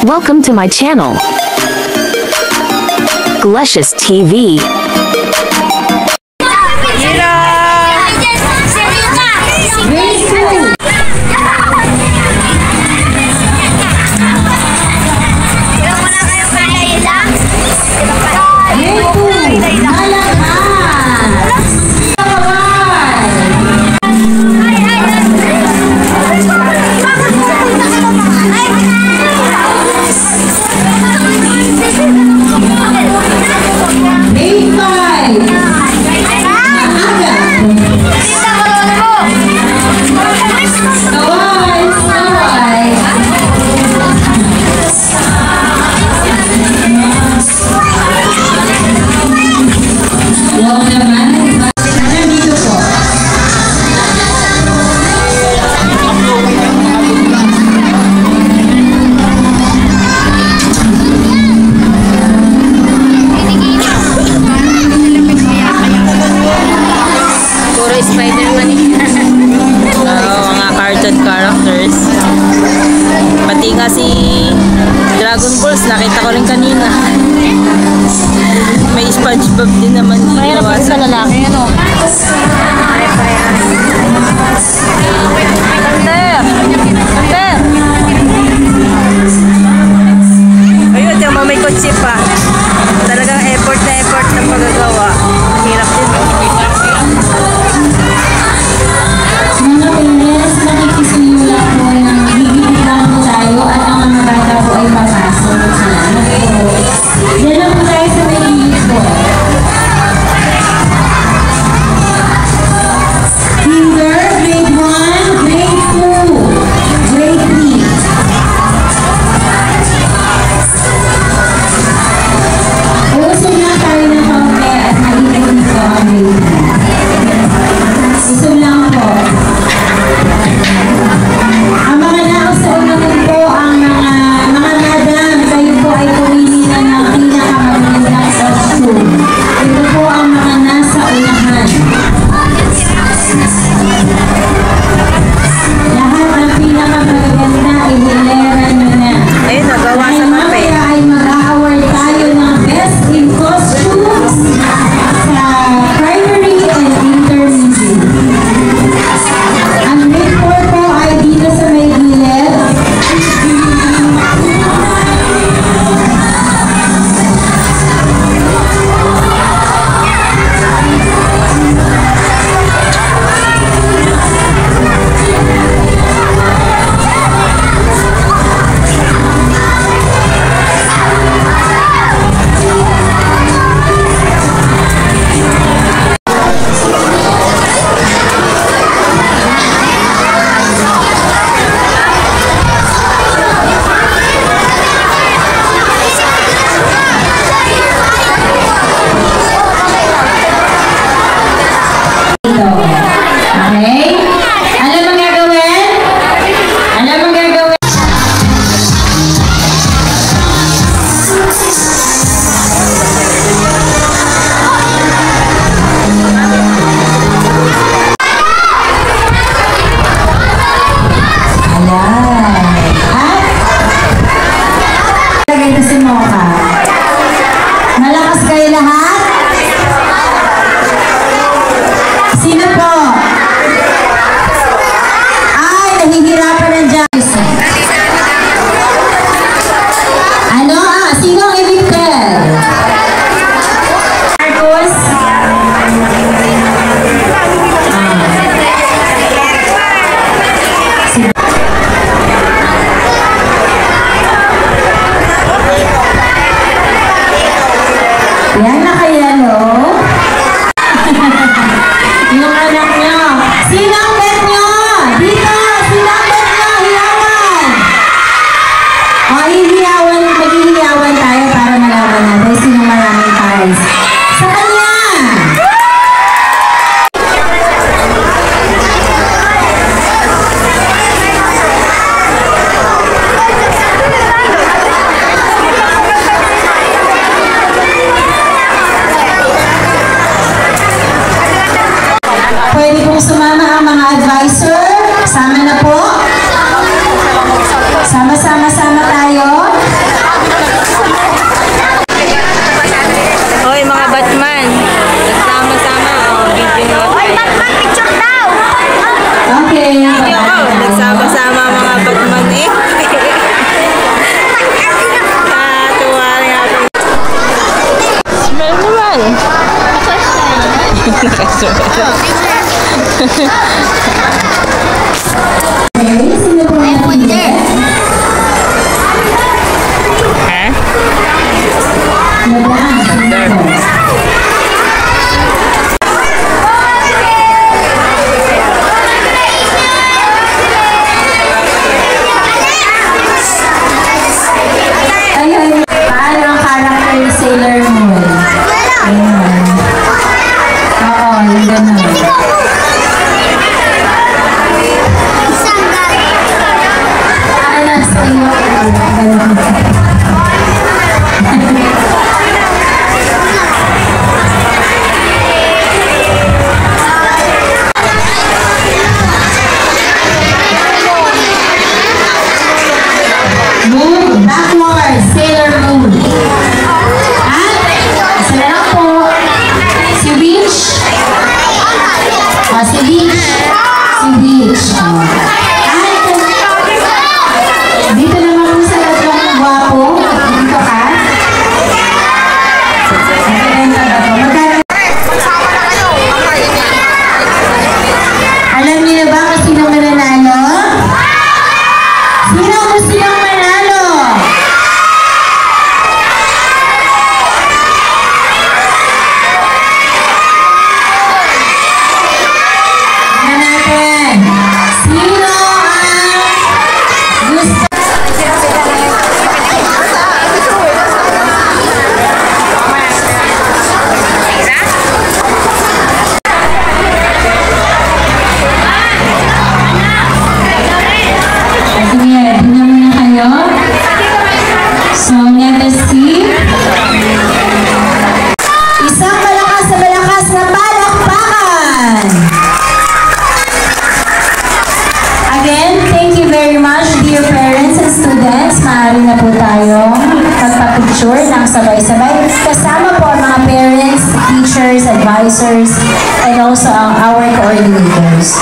Welcome to my channel, Glecious TV. Spider-Man mga cartoon characters. Pati nga si Dragon Balls, nakita ko rin kanina. May SpongeBob din naman dito. Mahirap pa sa lalaki, ano? Kanter! Ayun, yung may kotse pa. Talagang effort na pagagawa. Hirap din. Mga parents, nakikisuyo lang po ng higit lang po tayo at ang mga bata po ay papasok. Salamat po. Yan lang po tayo sa may higit po. Kinder, grade 1, grade 2, grade 3. Usog lang tayo ng kaunti at makikita dito ang grade 3. Usog lang po. Ang mga naos sa unahan po, ang mga madam, kayo po ay pumili na ng pinakamagandang costume. Ito po ang mga nasa unahan. Lahat ng pinakamaganda, ihilera nyo na. Ayun, nagawa sa Dahil papel. mamaya ay mag-award tayo ng Best in Costumes sa primary and intermediate. Ang grade 4 po ay dito sa may gilid. Okay? Alam ang gagawin? Alam ang gagawin? Alam. At ito si Mocha. Malakas kayo lahat? Sino po? Ay, nahihirapan ng Diyos. Ano? Sino ang evicted? Marcos? Okay, sino po ang napili? Ha? Madaan, sino po? Ayun, paano ang character ni Sailor Moon? Ayun. Oo, yung ganun. Ano sa iyo? Ganun. Moon, backwards, Sailor Moon. At, isa na lang po, si Beach. Si Beach. Si Beach. At, dito naman po sa tatlong na gwapo. Dito ka. Maganda ba po? Alam niyo na ba kung sino mananalo? Sino ang gusto niyang manalo? Tingnan natin. Sino ang gusto? Sige, tingnan muna kayo. So, let us see. Isang malakas na palakpakan! Again, thank you very much, dear parents and students. Maaari na po tayong magpa-picture ng sabay-sabay. Kasama po ang mga parents, teachers, advisors, and also our coordinators.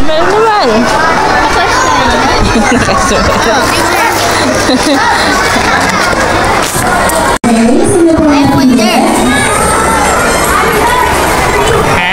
Meron naman. Okay, sino po ang napili? Ha?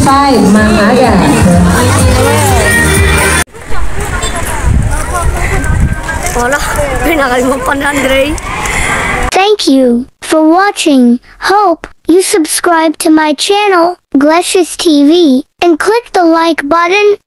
5, Ma'am Aga. Wala, pinakalimutan na, Andre. Thank you for watching. Hope you subscribe to my channel, Glecious TV, and click the like button